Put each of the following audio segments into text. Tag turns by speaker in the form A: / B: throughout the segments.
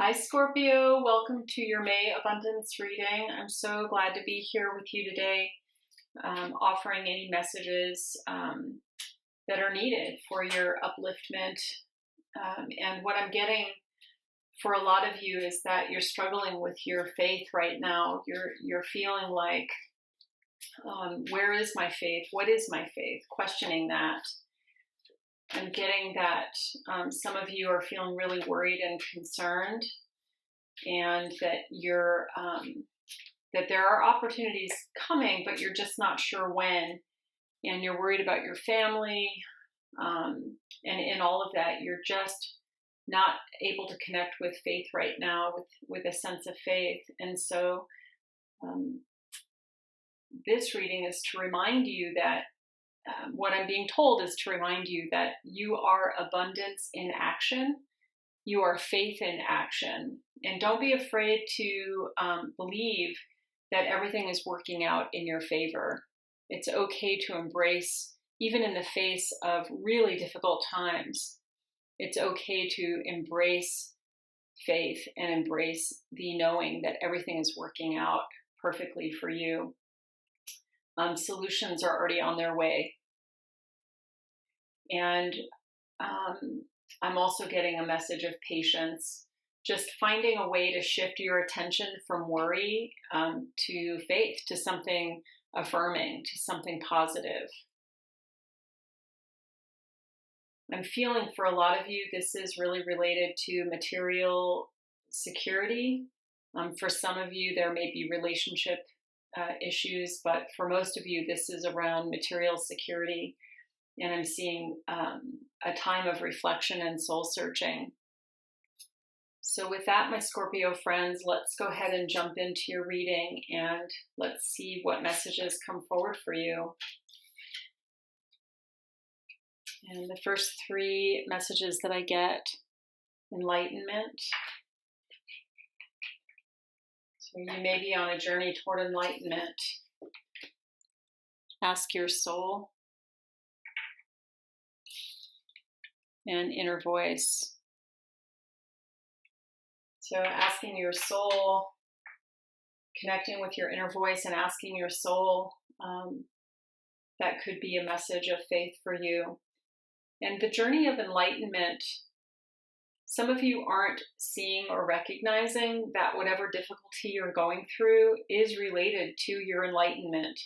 A: Hi Scorpio, welcome to your May abundance reading. I'm so glad to be here with you today, offering any messages that are needed for your upliftment. And what I'm getting for a lot of you is that you're struggling with your faith right now. You're feeling like, where is my faith? What is my faith? Questioning that. I'm getting that some of you are feeling really worried and concerned, and that that there are opportunities coming, but you're just not sure when, and you're worried about your family, and in all of that, you're just not able to connect with faith right now, with a sense of faith. And so this reading is to remind you that what I'm being told is to remind you that you are abundance in action. You are faith in action. And don't be afraid to believe that everything is working out in your favor. It's okay to embrace, even in the face of really difficult times, it's okay to embrace faith and embrace the knowing that everything is working out perfectly for you. Solutions are already on their way. And I'm also getting a message of patience, just finding a way to shift your attention from worry to faith, to something affirming, to something positive. I'm feeling for a lot of you, this is really related to material security. For some of you, there may be relationship issues, but for most of you, this is around material security. And I'm seeing a time of reflection and soul searching. So with that, my Scorpio friends, let's go ahead and jump into your reading and let's see what messages come forward for you. And the first three messages that I get: enlightenment. So you may be on a journey toward enlightenment. Ask your soul. And inner voice. So asking your soul, connecting with your inner voice and asking your soul, that could be a message of faith for you. And the journey of enlightenment, some of you aren't seeing or recognizing that whatever difficulty you're going through is related to your enlightenment.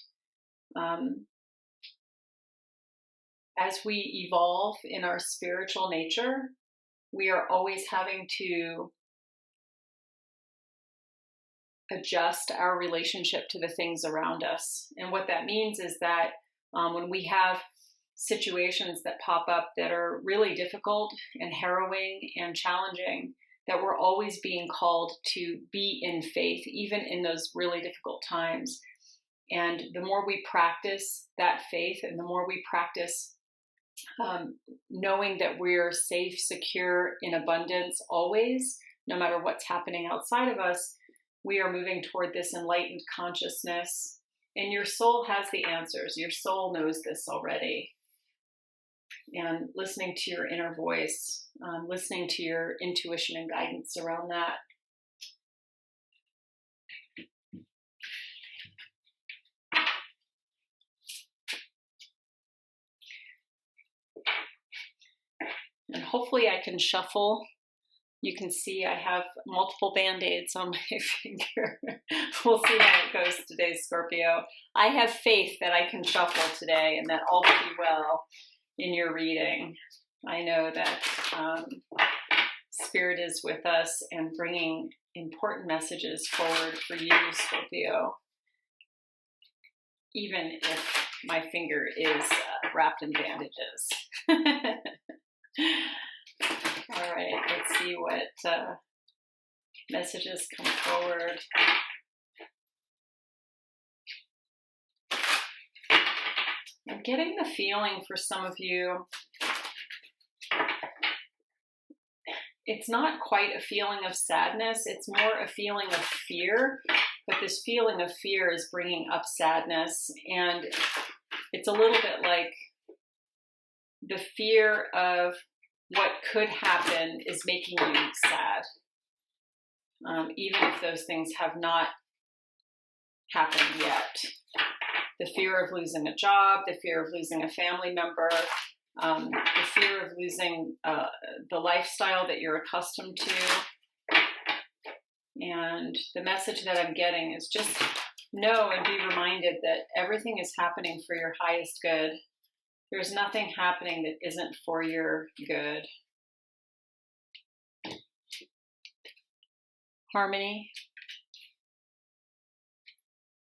A: As we evolve in our spiritual nature, we are always having to adjust our relationship to the things around us. And what that means is that when we have situations that pop up that are really difficult and harrowing and challenging, that we're always being called to be in faith, even in those really difficult times. And the more we practice that faith, and the more we practice knowing that we're safe, secure, in abundance always, no matter what's happening outside of us, we are moving toward this enlightened consciousness. And your soul has the answers. Your soul knows this already. And listening to your inner voice, listening to your intuition and guidance around that. And hopefully I can shuffle. You can see I have multiple band-aids on my finger. We'll see how it goes today, Scorpio. I have faith that I can shuffle today and that all will be well in your reading. I know that Spirit is with us and bringing important messages forward for you, Scorpio, even if my finger is wrapped in bandages. All right, let's see what messages come forward. I'm getting the feeling for some of you, it's not quite a feeling of sadness, it's more a feeling of fear, but this feeling of fear is bringing up sadness, and it's a little bit like the fear of what could happen is making you sad. even if those things have not happened yet. The fear of losing a job, the fear of losing a family member, the fear of losing the lifestyle that you're accustomed to. And the message that I'm getting is just know and be reminded that everything is happening for your highest good. There's nothing happening that isn't for your good. Harmony.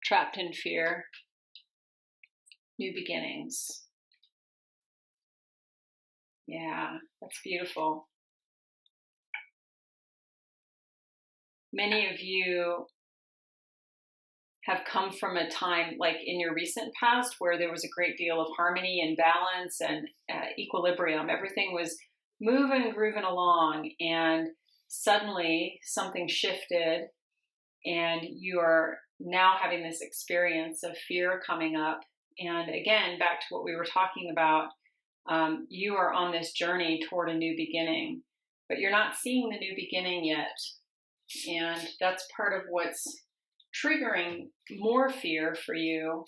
A: Trapped in fear. New beginnings. Yeah, that's beautiful. Many of you have come from a time like in your recent past where there was a great deal of harmony and balance and equilibrium. Everything was moving, grooving along, and suddenly something shifted and you are now having this experience of fear coming up. And again, back to what we were talking about, you are on this journey toward a new beginning, but you're not seeing the new beginning yet. And that's part of what's triggering more fear for you,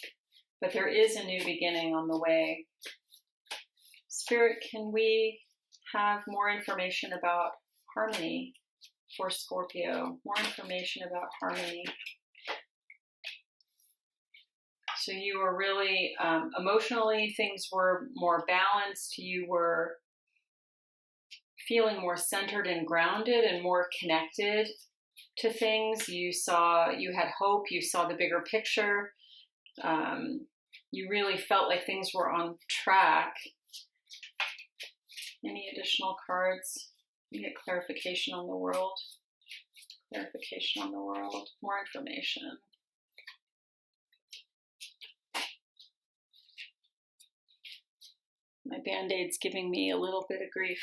A: but there is a new beginning on the way. Spirit, can we have more information about harmony for Scorpio? More information about harmony. So you were really, emotionally, things were more balanced. You were feeling more centered and grounded and more connected to things. You had hope. You saw the bigger picture. You really felt like things were on track. Any additional cards? You get clarification on the world. Clarification on the world. More information. My Band-Aid's giving me a little bit of grief.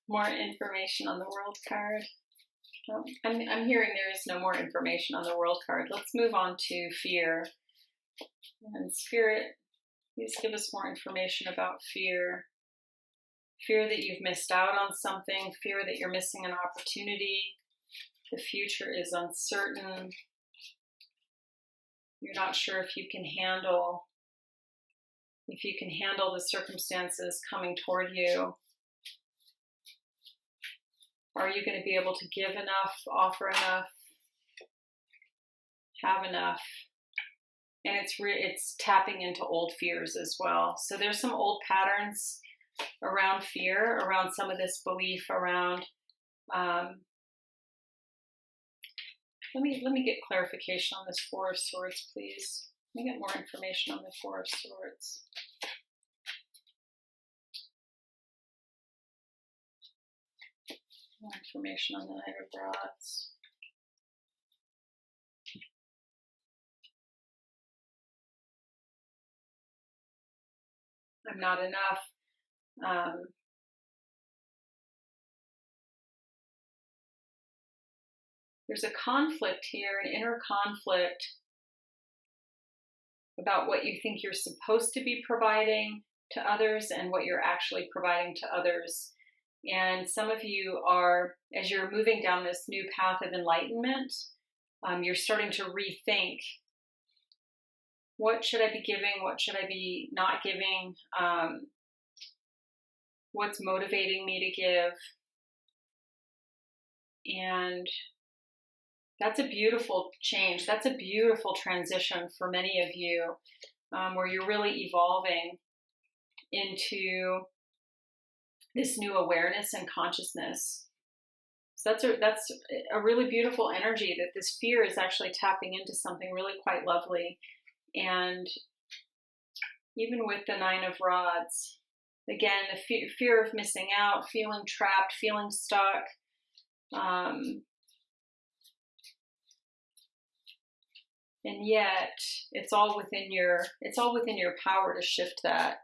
A: More information on the world card. Well, I'm hearing there is no more information on the world card. Let's move on to fear. And Spirit, please give us more information about fear. Fear that you've missed out on something. Fear that you're missing an opportunity. The future is uncertain. You're not sure if you can handle the circumstances coming toward you. Are you going to be able to give enough, offer enough, have enough? And it's tapping into old fears as well. So there's some old patterns around fear, around some of this belief around. Let me get clarification on this Four of Swords, please. Let me get more information on the Four of Swords. More information on the Knight of Rods. I'm not enough. There's a conflict here, an inner conflict about what you think you're supposed to be providing to others and what you're actually providing to others. And some of you are, as you're moving down this new path of enlightenment, you're starting to rethink, what should I be giving? What should I be not giving? What's motivating me to give? And that's a beautiful change. That's a beautiful transition for many of you, where you're really evolving into this new awareness and consciousness. So that's a really beautiful energy, that this fear is actually tapping into something really quite lovely. And even with the Nine of Rods, again, the fear of missing out, feeling trapped, feeling stuck. And yet, it's all within your power to shift that.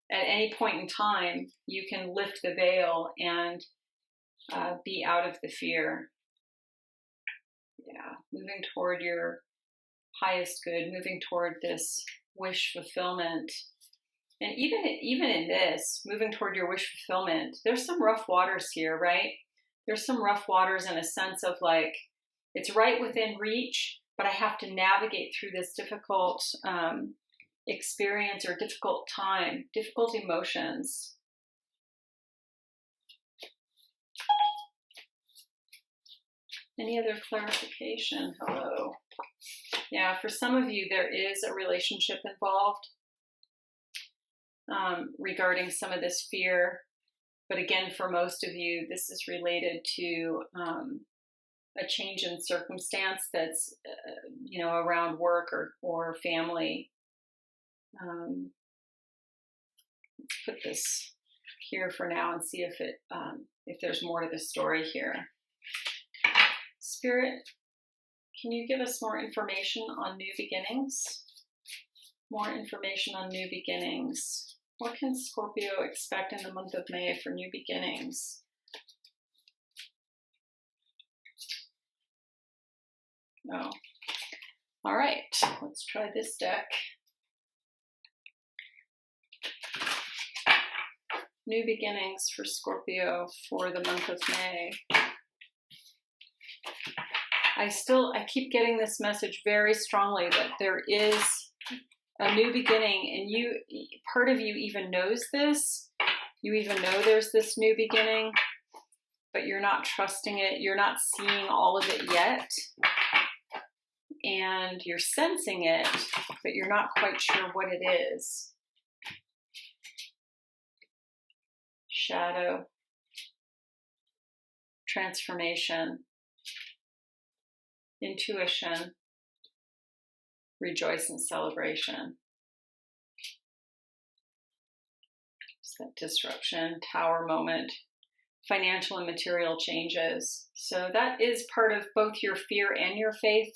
A: At any point in time, you can lift the veil and be out of the fear. Yeah, moving toward your highest good, moving toward this wish fulfillment. And even in this, moving toward your wish fulfillment, there's some rough waters here, right? There's some rough waters in a sense of like, it's right within reach, but I have to navigate through this difficult experience or difficult time, difficult emotions. Any other clarification? Hello. Yeah, for some of you, there is a relationship involved regarding some of this fear. But again, for most of you, this is related to a change in circumstance that's, around work or family. Let's put this here for now and see if there's more to the story here. Spirit, can you give us more information on new beginnings? More information on new beginnings. What can Scorpio expect in the month of May for new beginnings? Oh, all right. Let's try this deck. New beginnings for Scorpio for the month of May. I keep getting this message very strongly that there is a new beginning, and part of you even knows this. You even know there's this new beginning, but you're not trusting it. You're not seeing all of it yet. And you're sensing it, but you're not quite sure what it is. Shadow. Transformation. Intuition. Rejoice and celebration. It's that disruption, tower moment, financial and material changes. So that is part of both your fear and your faith.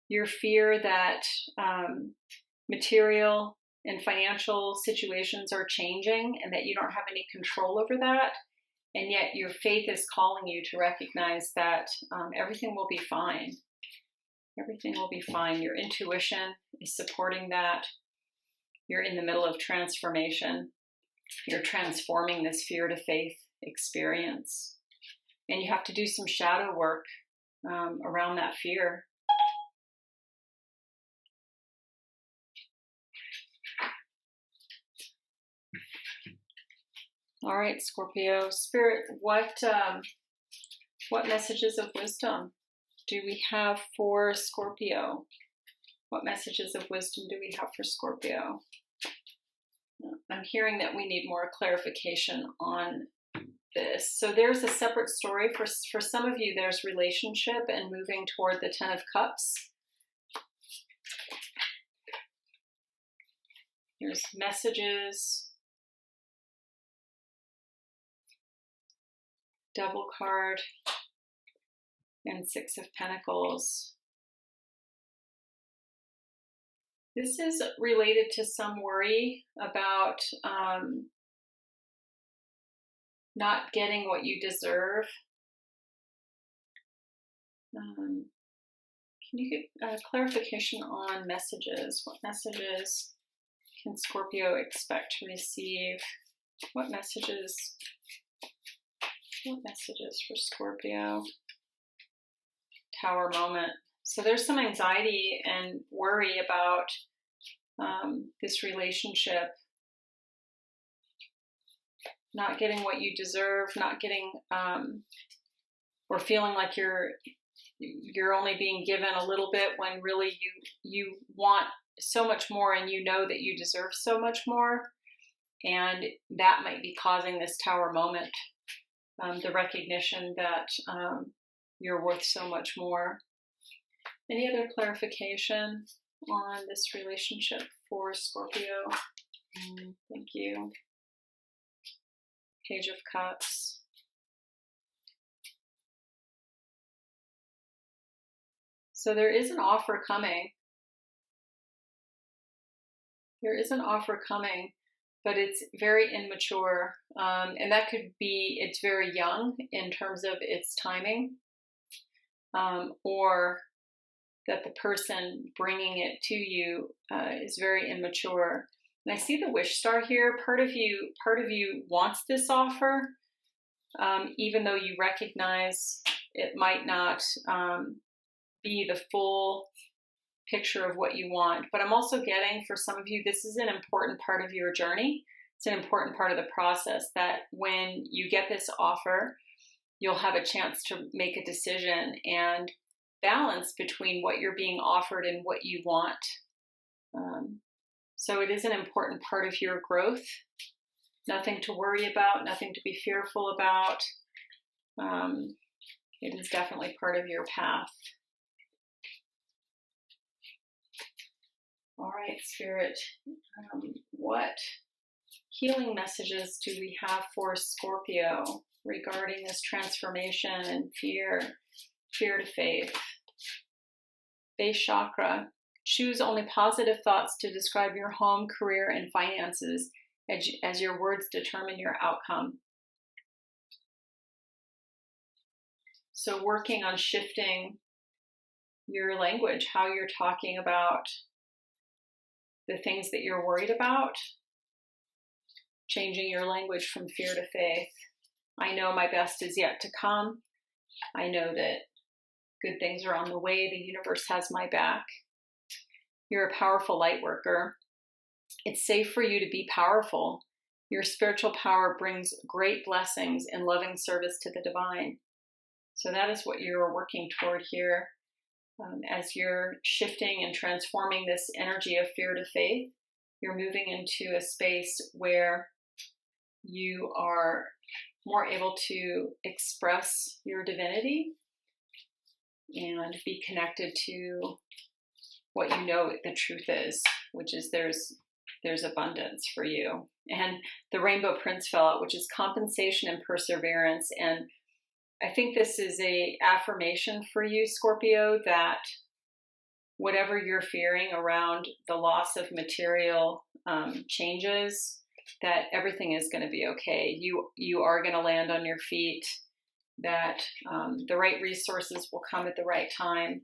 A: Your fear that material and financial situations are changing and that you don't have any control over that. And yet your faith is calling you to recognize that everything will be fine. Everything will be fine. Your intuition is supporting that. You're in the middle of transformation. You're transforming this fear to faith experience. And you have to do some shadow work around that fear. All right, Scorpio. Spirit, what messages of wisdom do we have for Scorpio? What messages of wisdom do we have for Scorpio? I'm hearing that we need more clarification on this. So there's a separate story. For some of you, there's relationship and moving toward the Ten of Cups. There's messages. Double card. And Six of Pentacles. This is related to some worry about not getting what you deserve. Can you get clarification on messages? What messages can Scorpio expect to receive? What messages for Scorpio? Tower moment. So there's some anxiety and worry about this relationship, not getting what you deserve, not getting, or feeling like you're only being given a little bit when really you want so much more and you know that you deserve so much more, and that might be causing this tower moment, the recognition that you're worth so much more. Any other clarification on this relationship for Scorpio? Thank you. Page of Cups. So there is an offer coming. There is an offer coming, but it's very immature. And that could be, it's very young in terms of its timing. Or that the person bringing it to you is very immature. And I see the wish star here. Part of you wants this offer, even though you recognize it might not be the full picture of what you want. But I'm also getting, for some of you, this is an important part of your journey. It's an important part of the process, that when you get this offer, you'll have a chance to make a decision and balance between what you're being offered and what you want. So it is an important part of your growth. Nothing to worry about, nothing to be fearful about. It is definitely part of your path. All right, Spirit, what healing messages do we have for Scorpio regarding this transformation and fear to faith? Base chakra. Choose only positive thoughts to describe your home, career, and finances as your words determine your outcome. So working on shifting your language, how you're talking about the things that you're worried about, changing your language from fear to faith. I know my best is yet to come. I know that good things are on the way. The universe has my back. You're a powerful light worker. It's safe for you to be powerful. Your spiritual power brings great blessings and loving service to the divine. So that is what you're working toward here. As you're shifting and transforming this energy of fear to faith, you're moving into a space where you are more able to express your divinity and be connected to what you know the truth is, which is there's abundance for you. And the Rainbow Prince fell out, which is compensation and perseverance. And I think this is a affirmation for you, Scorpio, that whatever you're fearing around the loss of material changes, that everything is going to be okay. You are going to land on your feet, that the right resources will come at the right time.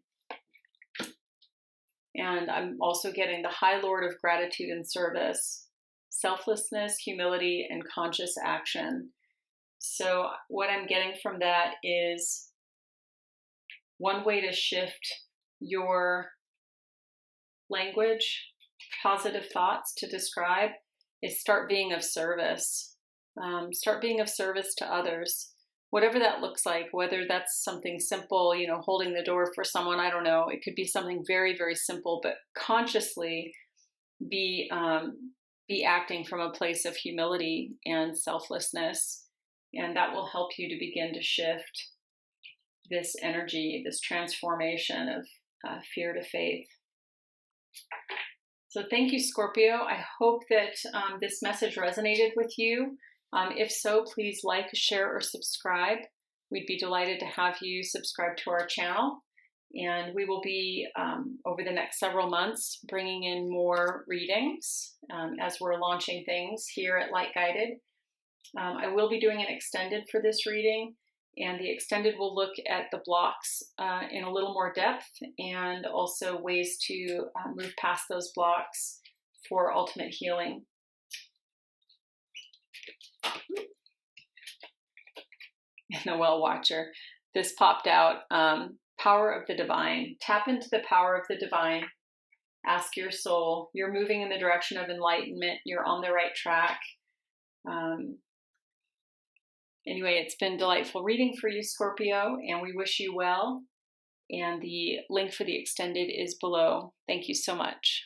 A: And I'm also getting the High Lord of Gratitude and Service, selflessness, humility, and conscious action. So what I'm getting from that is one way to shift your language, positive thoughts to describe, is start being of service. Start being of service to others, whatever that looks like, whether that's something simple, holding the door for someone, I don't know. It could be something very, very simple, but consciously be acting from a place of humility and selflessness. And that will help you to begin to shift this energy, this transformation of fear to faith. So thank you, Scorpio. I hope that this message resonated with you. If so, please like, share, or subscribe. We'd be delighted to have you subscribe to our channel. And we will be, over the next several months, bringing in more readings as we're launching things here at Light Guided. I will be doing an extended for this reading, and the extended will look at the blocks in a little more depth, and also ways to move past those blocks for ultimate healing. And the Well Watcher, this popped out, power of the divine. Tap into the power of the divine. Ask your soul. You're moving in the direction of enlightenment. You're on the right track. Anyway, it's been delightful reading for you, Scorpio, and we wish you well. And the link for the extended is below. Thank you so much.